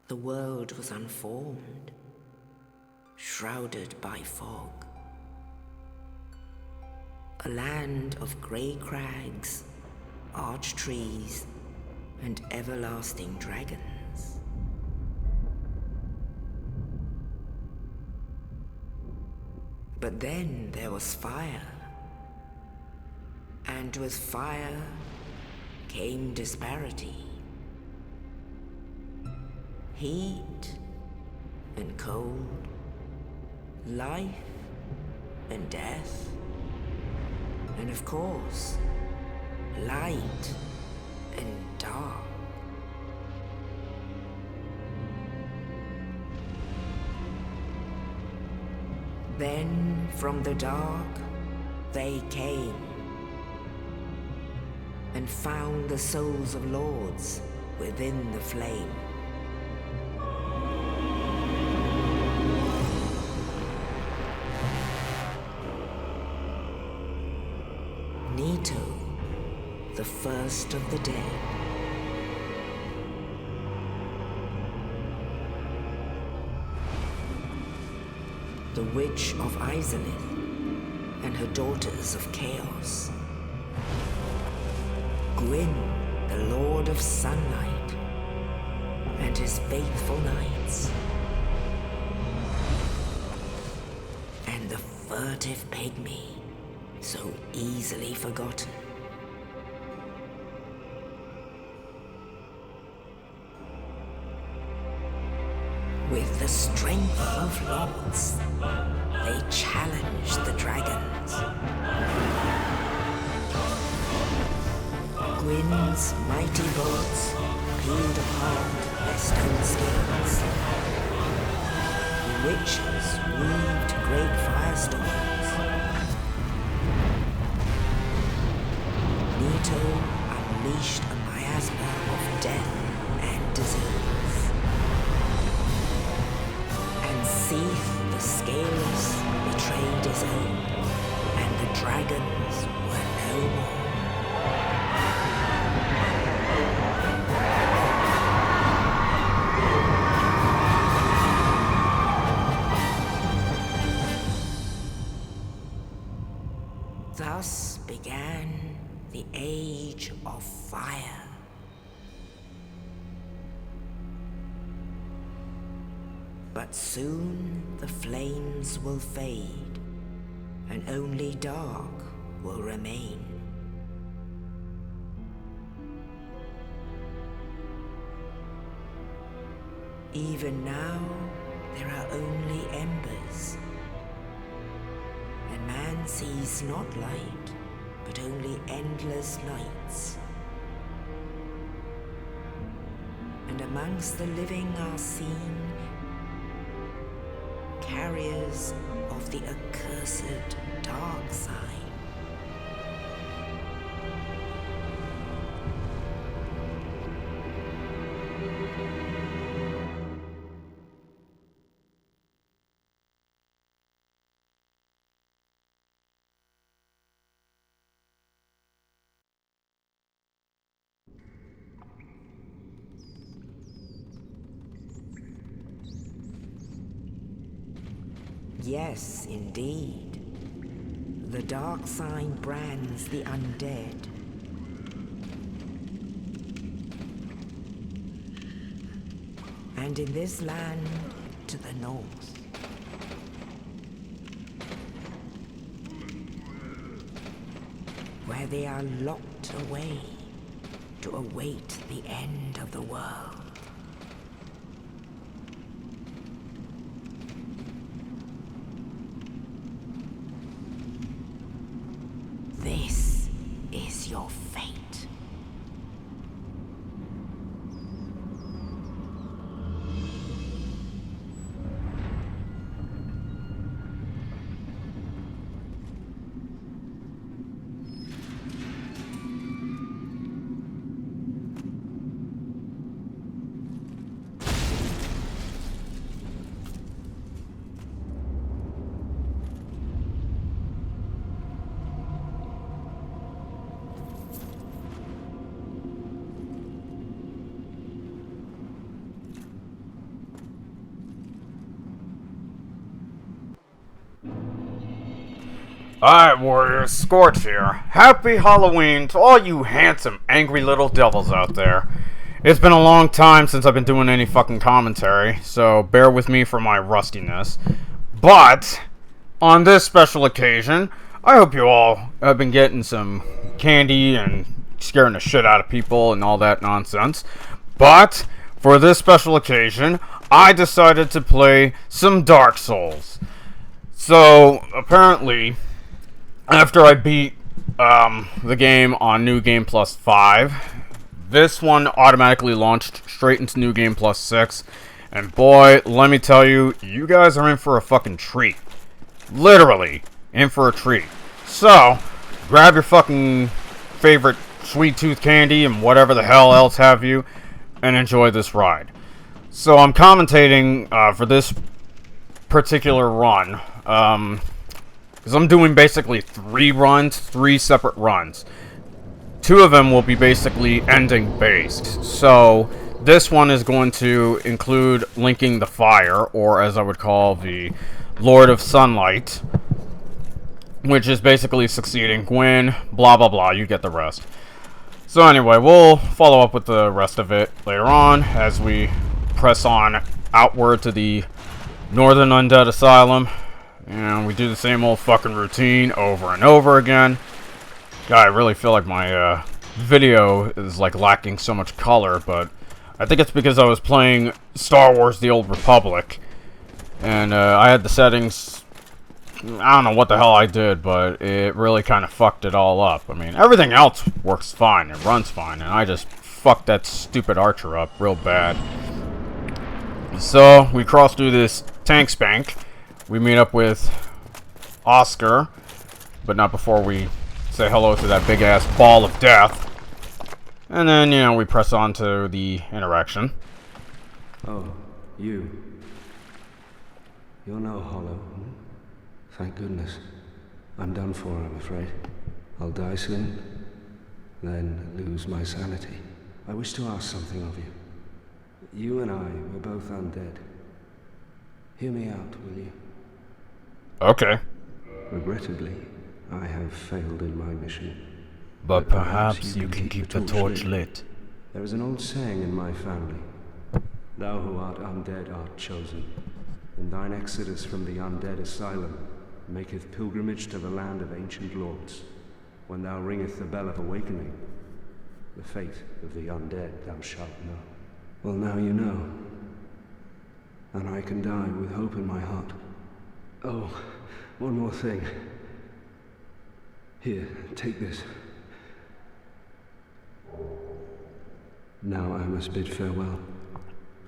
The world was unformed, shrouded by fog. A land of grey crags, arch trees, and everlasting dragons. But then there was fire, and with fire came disparity. Heat and cold, life and death, and of course, light and dark. Then from the dark they came and found the souls of lords within the flame. Nito, the first of the dead. The Witch of Izalith and her daughters of Chaos. Gwyn, the Lord of Sunlight, and his faithful knights. And the furtive pygmy, so easily forgotten. With the strength of lords, they challenged the dragons. Gwyn's mighty bolts peeled apart their stone scales. The witches weaved great firestorms. Nito unleashed a miasma of death and disease. And Seath the Scaleless betrayed his own, and the dragons were no more. Thus began the Age of Fire. But soon the flames will fade, and only dark will remain. Even now, there are only embers, and man sees not light, but only endless nights. And amongst the living are seen carriers of the accursed dark side. Yes, indeed. The dark sign brands the undead. And in this land to the north, where they are locked away to await the end of the world. This is your fate. Alright, warriors, Scorch here. Happy Halloween to all you handsome, angry little devils out there. It's been a long time since I've been doing any fucking commentary, so bear with me for my rustiness. But, on this special occasion, I hope you all have been getting some candy and scaring the shit out of people and all that nonsense. But, for this special occasion, I decided to play some Dark Souls. So, apparently, after I beat the game on New Game Plus 5, this one automatically launched straight into New Game Plus 6. And boy, let me tell you, you guys are in for a fucking treat. Literally, in for a treat. So, grab your fucking favorite sweet tooth candy and whatever the hell else have you, and enjoy this ride. So, I'm commentating for this particular run. Because I'm doing basically 3 separate runs. 2 of them will be basically ending based. So this one is going to include linking the fire, or as I would call the Lord of Sunlight, which is basically succeeding Gwyn, blah blah blah, you get the rest. So anyway, we'll follow up with the rest of it later on as we press on outward to the Northern Undead Asylum. And we do the same old fucking routine over and over again. God, I really feel like my video is like lacking so much color, but I think it's because I was playing Star Wars The Old Republic. And I had the settings, I don't know what the hell I did, but it really kind of fucked it all up. I mean, everything else works fine, it runs fine, and I just fucked that stupid archer up real bad. So, we cross through this tank spank. We meet up with Oscar, but not before we say hello to that big-ass ball of death. And then, you know, we press on to the interaction. Oh, you. You're no hollow. Hmm? Thank goodness. I'm done for, I'm afraid. I'll die soon, then lose my sanity. I wish to ask something of you. You and I were both undead. Hear me out, will you? Okay. Regrettably, I have failed in my mission. But perhaps you can keep the torch lit. There is an old saying in my family. Thou who art undead art chosen, and thine exodus from the Undead Asylum maketh pilgrimage to the land of ancient lords. When thou ringeth the bell of awakening, the fate of the undead thou shalt know. Well, now you know, and I can die with hope in my heart. Oh, one more thing. Here, take this. Now I must bid farewell.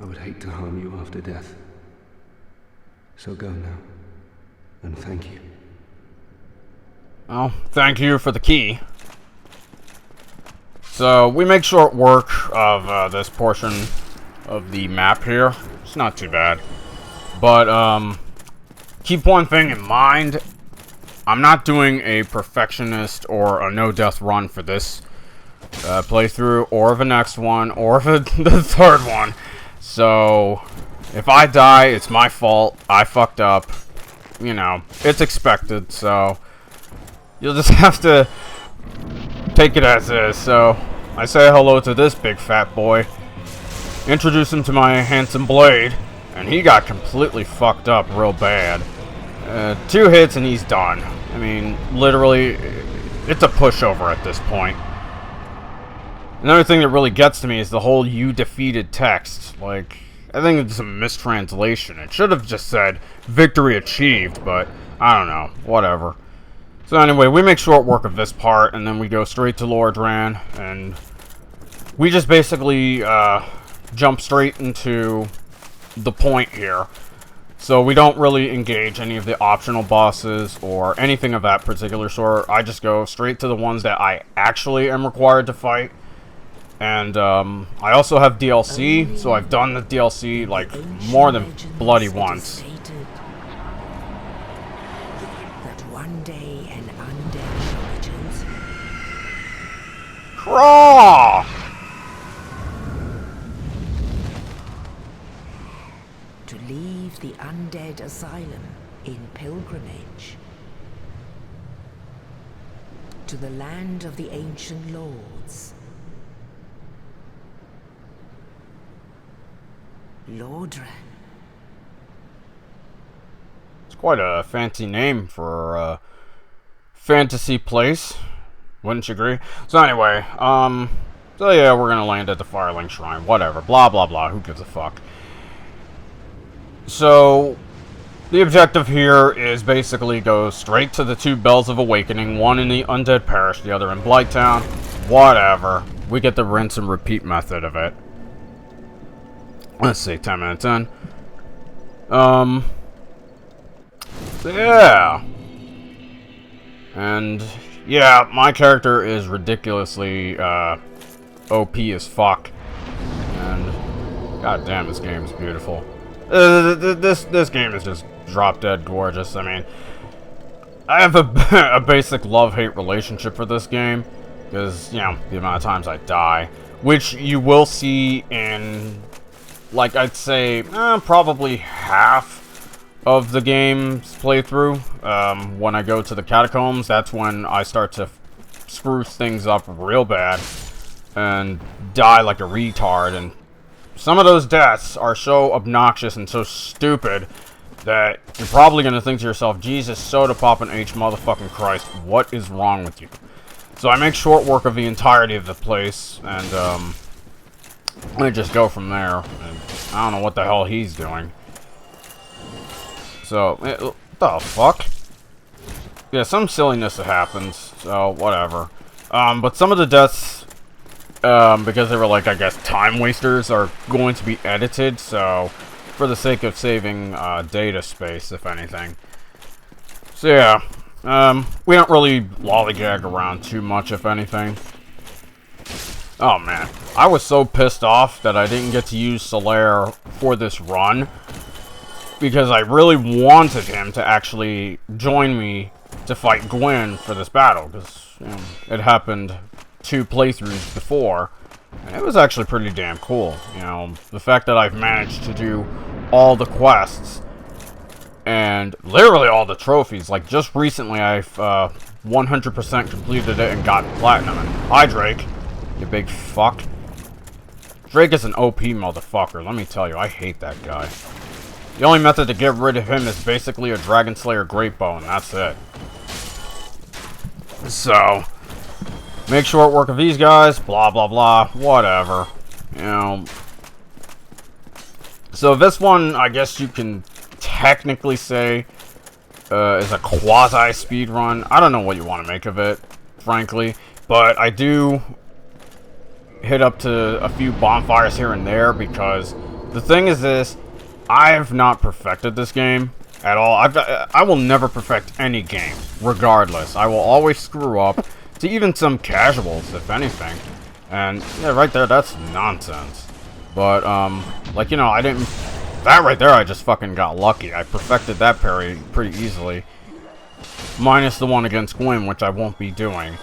I would hate to harm you after death. So go now, and thank you. Well, thank you for the key. So, we make short work of this portion of the map here. It's not too bad. But, keep one thing in mind. I'm not doing a perfectionist or a no-death run for this playthrough, or the next one, or the third one. So, if I die, it's my fault. I fucked up. You know, it's expected, so you'll just have to take it as is. So, I say hello to this big fat boy, introduce him to my handsome blade, and he got completely fucked up real bad. 2 hits and he's done. I mean, literally, it's a pushover at this point. Another thing that really gets to me is the whole "you defeated" text. Like, I think it's a mistranslation. It should have just said "victory achieved," but I don't know. Whatever. So anyway, we make short work of this part, and then we go straight to Lordran, and we just basically jump straight into the point here. So we don't really engage any of the optional bosses or anything of that particular sort. I just go straight to the ones that I actually am required to fight. And I also have DLC, so I've done the DLC like more than bloody once. That one day an undead shall be chosen. Craw! To leave the Undead Asylum in pilgrimage. to the land of the ancient lords. Lordran. It's quite a fancy name for a fantasy place. Wouldn't you agree? So anyway, so yeah, we're gonna land at the Firelink Shrine. Whatever. Blah, blah, blah. Who gives a fuck? So, the objective here is basically go straight to the 2 Bells of Awakening. One in the Undead Parish, the other in Blighttown. Whatever. We get the rinse and repeat method of it. Let's see, 10 minutes in. So yeah. And yeah, my character is ridiculously OP as fuck. And god damn, this game is beautiful. This game is just drop dead gorgeous. I mean, I have a basic love-hate relationship for this game because, you know, the amount of times I die, which you will see in, like, I'd say probably half of the game's playthrough. When I go to the catacombs, that's when I start to screw things up real bad and die like a retard. And some of those deaths are so obnoxious and so stupid that you're probably going to think to yourself, Jesus, soda poppin' H motherfucking Christ, what is wrong with you? So I make short work of the entirety of the place, and I just go from there. And I don't know what the hell he's doing. So, what the fuck? Yeah, some silliness that happens, so whatever. But some of the deaths, because they were, like, I guess, time wasters, are going to be edited, so for the sake of saving data space, if anything. So yeah, we don't really lollygag around too much, if anything. Oh man, I was so pissed off that I didn't get to use Solaire for this run, because I really wanted him to actually join me to fight Gwen for this battle, because, you know, it happened 2 playthroughs before, and it was actually pretty damn cool. You know, the fact that I've managed to do all the quests, and literally all the trophies. Like, just recently I've 100% completed it and got platinum. And hi, Drake, you big fuck. Drake is an OP motherfucker, let me tell you, I hate that guy. The only method to get rid of him is basically a Dragon Slayer Great Bow, and that's it. So, make short work of these guys, blah blah blah, whatever. You know. So this one, I guess you can technically say, is a quasi-speed run. I don't know what you want to make of it, frankly. But I do hit up to a few bonfires here and there, because the thing is this, I have not perfected this game at all. I will never perfect any game, regardless. I will always screw up, to even some casuals, if anything. And, yeah, right there, that's nonsense. But, like, you know, I didn't... That right there, I just fucking got lucky. I perfected that parry pretty easily. Minus the one against Gwen, which I won't be doing.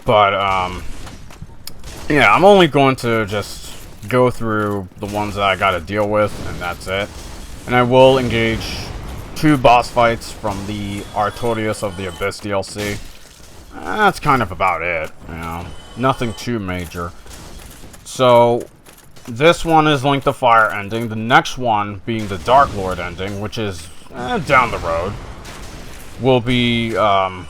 But, yeah, I'm only going to just go through the ones that I gotta deal with, and that's it. And I will engage 2 boss fights from the Arduous of the Abyss DLC. That's kind of about it, you know. Nothing too major. So, this one is Link the Fire ending. The next one being the Dark Lord ending, which is down the road. Will be,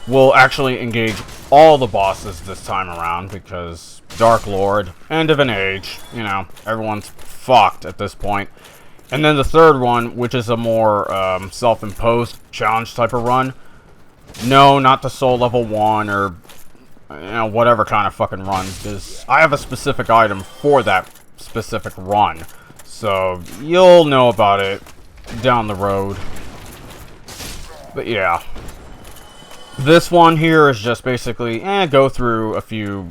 we'll actually engage all the bosses this time around, because Dark Lord, end of an age, you know, everyone's fucked at this point. And then the third one, which is a more self-imposed challenge type of run. No, not the Soul Level 1 or, you know, whatever kind of fucking run, because I have a specific item for that specific run. So, you'll know about it down the road. But yeah. This one here is just basically, go through a few